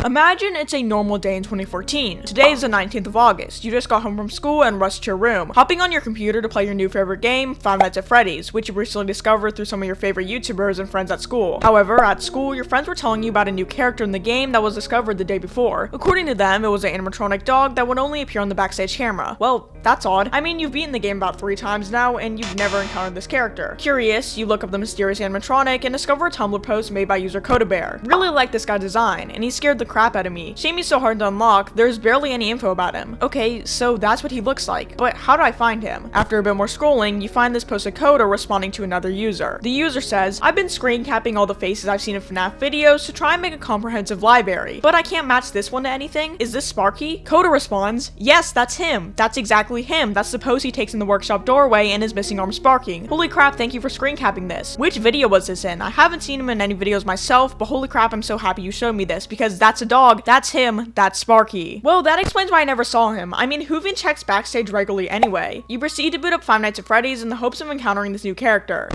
Imagine it's a normal day in 2014. Today is the 19th of August. You just got home from school and rushed to your room, hopping on your computer to play your new favorite game, Five Nights at Freddy's, which you recently discovered through some of your favorite YouTubers and friends at school. However, at school, your friends were telling you about a new character in the game that was discovered the day before. According to them, it was an animatronic dog that would only appear on the backstage camera. Well, that's odd. I mean, you've beaten the game about 3 times now, and you've never encountered this character. Curious, you look up the mysterious animatronic and discover a Tumblr post made by user Codabear. Really like this guy's design, and he scared the crap out of me. Shame he's so hard to unlock, there's barely any info about him. Okay, so that's what he looks like, but how do I find him? After a bit more scrolling, you find this post of Coda responding to another user. The user says, I've been screen capping all the faces I've seen in FNAF videos to try and make a comprehensive library, but I can't match this one to anything. Is this Sparky? Coda responds, yes, that's him. That's exactly him. That's the pose he takes in the workshop doorway and his missing arm Sparking. Holy crap, thank you for screen capping this. Which video was this in? I haven't seen him in any videos myself, but holy crap, I'm so happy you showed me this, because that's a dog, that's him, that's Sparky. Well, that explains why I never saw him. I mean, who even checks backstage regularly anyway? You proceed to boot up Five Nights at Freddy's in the hopes of encountering this new character.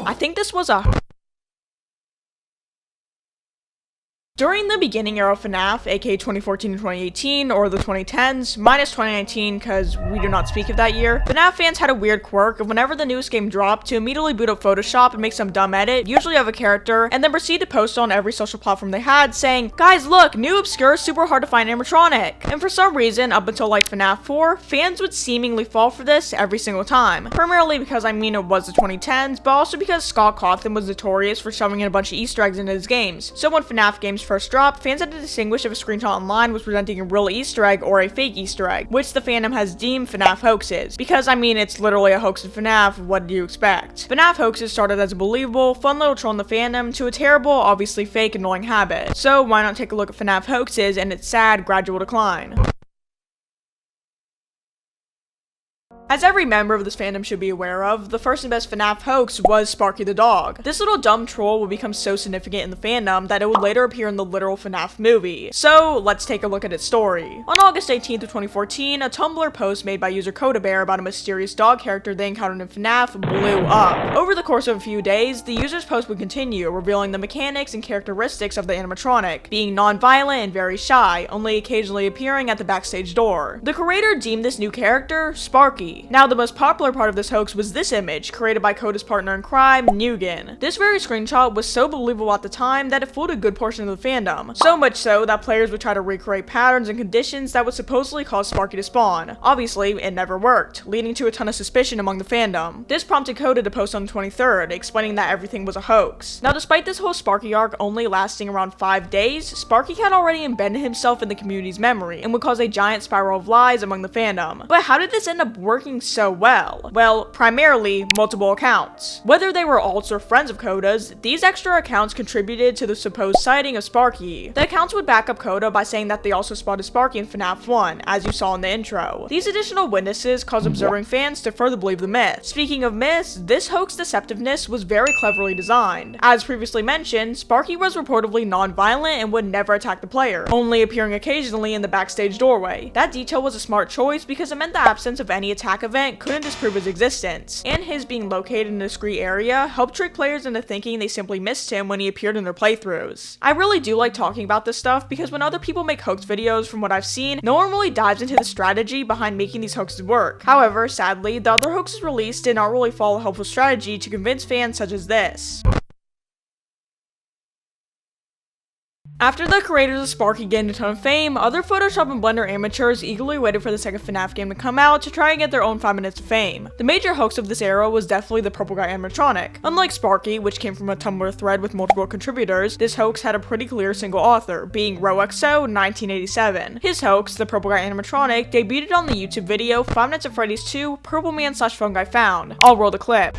I think this was a During the beginning era of FNAF, aka 2014 and 2018, or the 2010s, minus 2019 because we do not speak of that year, FNAF fans had a weird quirk of whenever the newest game dropped to immediately boot up Photoshop and make some dumb edit, usually of a character, and then proceed to post on every social platform they had saying, guys look, new obscure super hard to find animatronic. And for some reason, up until like FNAF 4, fans would seemingly fall for this every single time. Primarily because I mean it was the 2010s, but also because Scott Cawthon was notorious for shoving in a bunch of Easter eggs into his games. So when FNAF games first dropped, fans had to distinguish if a screenshot online was presenting a real Easter egg or a fake Easter egg, which the fandom has deemed FNAF Hoaxes. Because I mean, it's literally a hoax in FNAF, what do you expect? FNAF Hoaxes started as a believable, fun little troll in the fandom to a terrible, obviously fake, annoying habit. So why not take a look at FNAF Hoaxes and its sad, gradual decline? As every member of this fandom should be aware of, the first and best FNAF hoax was Sparky the dog. This little dumb troll would become so significant in the fandom that it would later appear in the literal FNAF movie. So let's take a look at its story. On August 18th of 2014, a Tumblr post made by user Codabear about a mysterious dog character they encountered in FNAF blew up. Over the course of a few days, the user's post would continue, revealing the mechanics and characteristics of the animatronic, being non-violent and very shy, only occasionally appearing at the backstage door. The creator deemed this new character Sparky. Now, the most popular part of this hoax was this image, created by Coda's partner in crime, Nugan. This very screenshot was so believable at the time that it fooled a good portion of the fandom. So much so that players would try to recreate patterns and conditions that would supposedly cause Sparky to spawn. Obviously, it never worked, leading to a ton of suspicion among the fandom. This prompted Coda to post on the 23rd, explaining that everything was a hoax. Now, despite this whole Sparky arc only lasting around 5 days, Sparky had already embedded himself in the community's memory and would cause a giant spiral of lies among the fandom. But how did this end up working so well? Well, primarily multiple accounts. Whether they were alts or friends of Coda's, these extra accounts contributed to the supposed sighting of Sparky. The accounts would back up Coda by saying that they also spotted Sparky in FNAF 1, as you saw in the intro. These additional witnesses caused observing fans to further believe the myth. Speaking of myths, this hoax deceptiveness was very cleverly designed. As previously mentioned, Sparky was reportedly non-violent and would never attack the player, only appearing occasionally in the backstage doorway. That detail was a smart choice because it meant the absence of any attack event couldn't disprove his existence, and his being located in a discreet area helped trick players into thinking they simply missed him when he appeared in their playthroughs. I really do like talking about this stuff because when other people make hoax videos, from what I've seen, no one really dives into the strategy behind making these hoaxes work. However, sadly, the other hoaxes released did not really follow a helpful strategy to convince fans such as this. After the creators of Sparky gained a ton of fame, other Photoshop and Blender amateurs eagerly waited for the second FNAF game to come out to try and get their own 5 minutes of fame. The major hoax of this era was definitely the purple guy animatronic. Unlike Sparky, which came from a Tumblr thread with multiple contributors, this hoax had a pretty clear single author, being RoXO 1987. His hoax, the purple guy animatronic, debuted on the YouTube video 5 Nights at Freddy's 2 Purple Man / Fun Guy Found. I'll roll the clip.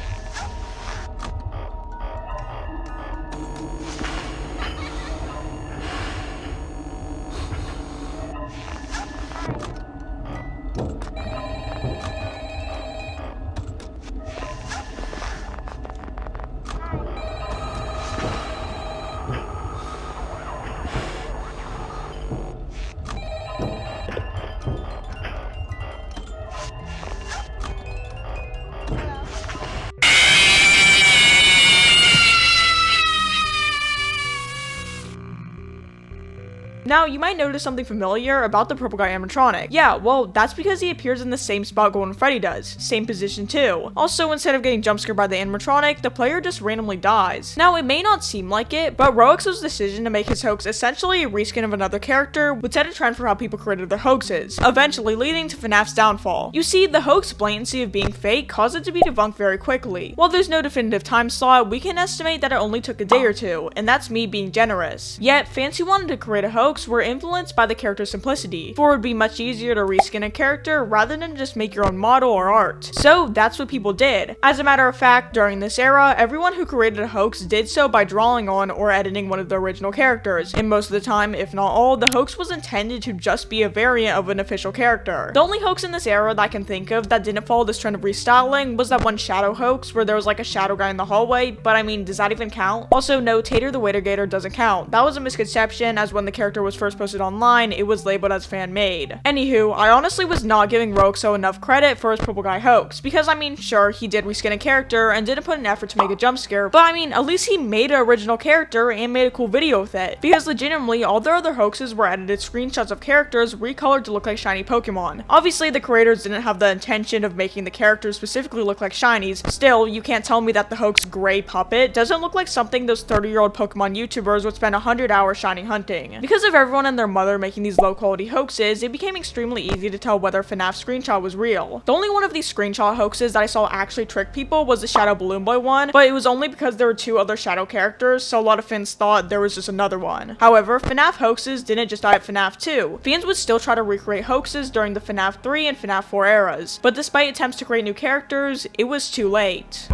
Now, you might notice something familiar about the purple guy animatronic. Yeah, well, that's because he appears in the same spot Golden Freddy does. Same position too. Also, instead of getting jump scared by the animatronic, the player just randomly dies. Now, it may not seem like it, but Rox's decision to make his hoax essentially a reskin of another character would set a trend for how people created their hoaxes, eventually leading to FNAF's downfall. You see, the hoax blatancy of being fake caused it to be debunked very quickly. While there's no definitive time slot, we can estimate that it only took a day or two, and that's me being generous. Yet, fans who wanted to create a hoax were influenced by the character's simplicity, for it would be much easier to reskin a character rather than just make your own model or art. So that's what people did. As a matter of fact, during this era, everyone who created a hoax did so by drawing on or editing one of the original characters, and most of the time, if not all, the hoax was intended to just be a variant of an official character. The only hoax in this era that I can think of that didn't follow this trend of restyling was that one shadow hoax where there was like a shadow guy in the hallway, but I mean, does that even count? Also, no, Tater the Waiter Gator doesn't count. That was a misconception, as when the character was first posted online, it was labeled as fan-made. Anywho, I honestly was not giving Roxo enough credit for his purple guy hoax, because I mean, sure, he did reskin a character and didn't put an effort to make a jump scare, but I mean, at least he made an original character and made a cool video with it, because legitimately, all their other hoaxes were edited screenshots of characters recolored to look like shiny Pokemon. Obviously, the creators didn't have the intention of making the characters specifically look like shinies. Still, you can't tell me that the hoax Gray Puppet doesn't look like something those 30-year-old Pokemon YouTubers would spend 100 hours shiny hunting. Because of everyone and their mother making these low-quality hoaxes, it became extremely easy to tell whether FNAF's screenshot was real. The only one of these screenshot hoaxes that I saw actually trick people was the Shadow Balloon Boy one, but it was only because there were two other Shadow characters, so a lot of fans thought there was just another one. However, FNAF hoaxes didn't just die at FNAF 2. Fans would still try to recreate hoaxes during the FNAF 3 and FNAF 4 eras, but despite attempts to create new characters, it was too late.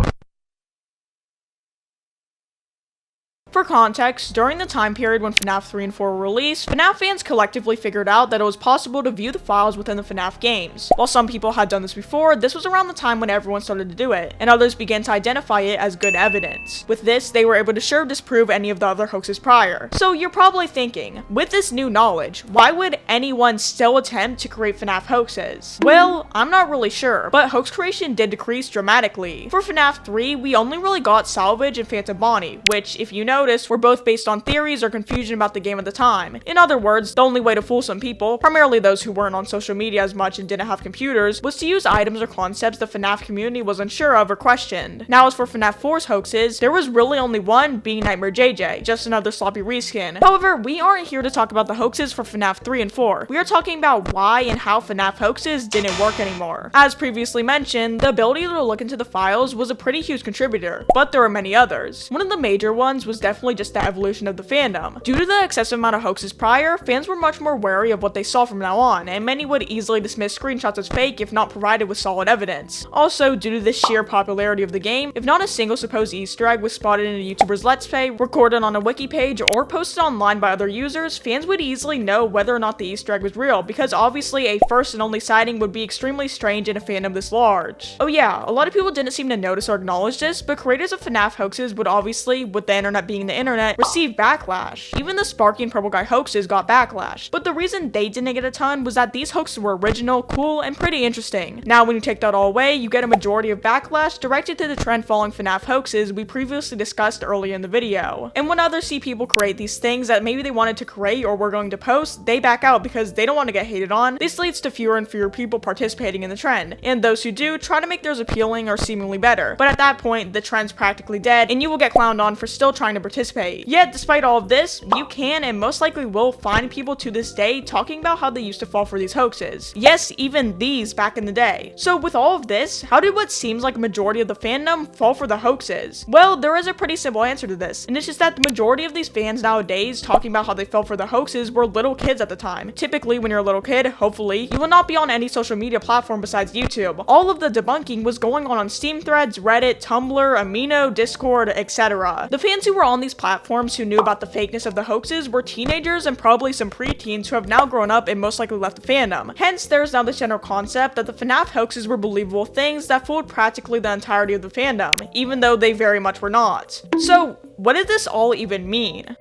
For context, during the time period when FNAF 3 and 4 were released, FNAF fans collectively figured out that it was possible to view the files within the FNAF games. While some people had done this before, this was around the time when everyone started to do it, and others began to identify it as good evidence. With this, they were able to sure disprove any of the other hoaxes prior. So you're probably thinking, with this new knowledge, why would anyone still attempt to create FNAF hoaxes? Well, I'm not really sure, but hoax creation did decrease dramatically. For FNAF 3, we only really got Salvage and Phantom Bonnie, which, if you notice, were both based on theories or confusion about the game at the time. In other words, the only way to fool some people, primarily those who weren't on social media as much and didn't have computers, was to use items or concepts the FNAF community was unsure of or questioned. Now, as for FNAF 4's hoaxes, there was really only one, being Nightmare JJ, just another sloppy reskin. However, we aren't here to talk about the hoaxes for FNAF 3 and 4. We are talking about why and how FNAF hoaxes didn't work anymore. As previously mentioned, the ability to look into the files was a pretty huge contributor, but there were many others. One of the major ones was definitely just the evolution of the fandom. Due to the excessive amount of hoaxes prior, fans were much more wary of what they saw from now on, and many would easily dismiss screenshots as fake if not provided with solid evidence. Also, due to the sheer popularity of the game, if not a single supposed Easter egg was spotted in a YouTuber's Let's Play, recorded on a wiki page, or posted online by other users, fans would easily know whether or not the Easter egg was real, because obviously a first and only sighting would be extremely strange in a fandom this large. Oh yeah, a lot of people didn't seem to notice or acknowledge this, but creators of FNAF hoaxes would obviously, with the internet being the internet, receive backlash. Even the Sparky and Purple Guy hoaxes got backlash, but the reason they didn't get a ton was that these hoaxes were original, cool, and pretty interesting. Now, when you take that all away, you get a majority of backlash directed to the trend following FNAF hoaxes we previously discussed earlier in the video. And when others see people create these things that maybe they wanted to create or were going to post, they back out because they don't want to get hated on. This leads to fewer and fewer people participating in the trend, and those who do try to make theirs appealing or seemingly better. But at that point, the trend's practically dead, and you will get clowned on for still trying to participate. Yet, despite all of this, you can and most likely will find people to this day talking about how they used to fall for these hoaxes. Yes, even these back in the day. So with all of this, how did what seems like a majority of the fandom fall for the hoaxes? Well, there is a pretty simple answer to this, and it's just that the majority of these fans nowadays talking about how they fell for the hoaxes were little kids at the time. Typically, when you're a little kid, hopefully, you will not be on any social media platform besides YouTube. All of the debunking was going on Steam threads, Reddit, Tumblr, Amino, Discord, etc. The fans who were on these platforms who knew about the fakeness of the hoaxes were teenagers and probably some preteens who have now grown up and most likely left the fandom. Hence, there is now this general concept that the FNAF hoaxes were believable things that fooled practically the entirety of the fandom, even though they very much were not. So, what did this all even mean?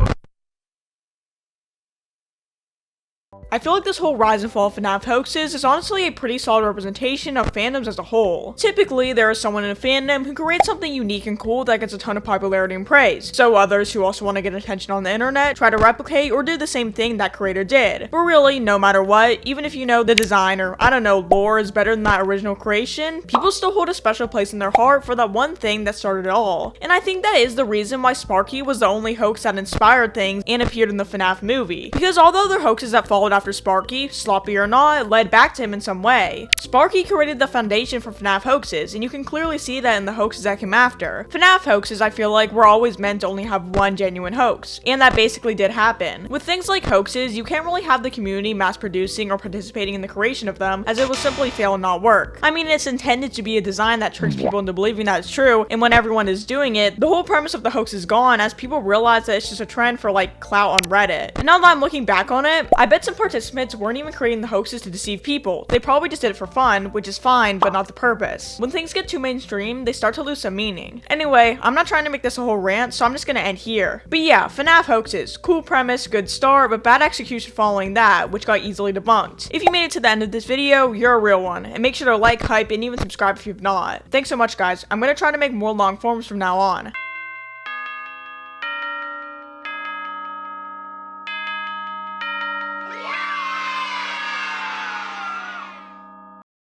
I feel like this whole rise and fall of FNAF hoaxes is honestly a pretty solid representation of fandoms as a whole. Typically, there is someone in a fandom who creates something unique and cool that gets a ton of popularity and praise, so others who also want to get attention on the internet try to replicate or do the same thing that creator did. But really, no matter what, even if you know the design or, I don't know, lore is better than that original creation, people still hold a special place in their heart for that one thing that started it all. And I think that is the reason why Sparky was the only hoax that inspired things and appeared in the FNAF movie. Because although the hoaxes that followed after Sparky, sloppy or not, led back to him in some way, Sparky created the foundation for FNAF hoaxes, and you can clearly see that in the hoaxes that came after. FNAF hoaxes, I feel like, were always meant to only have one genuine hoax, and that basically did happen. With things like hoaxes, you can't really have the community mass producing or participating in the creation of them, as it will simply fail and not work. I mean, it's intended to be a design that tricks people into believing that it's true, and when everyone is doing it, the whole premise of the hoax is gone as people realize that it's just a trend for like clout on Reddit. And now that I'm looking back on it, I bet some participants weren't even creating the hoaxes to deceive people. They probably just did it for fun, which is fine, but not the purpose. When things get too mainstream, they start to lose some meaning. Anyway, I'm not trying to make this a whole rant, so I'm just gonna end here. But yeah, FNAF hoaxes, cool premise, good start, but bad execution following that, which got easily debunked. If you made it to the end of this video, you're a real one, and make sure to like, hype, and even subscribe if you've not. Thanks so much, guys. I'm gonna try to make more long forms from now on.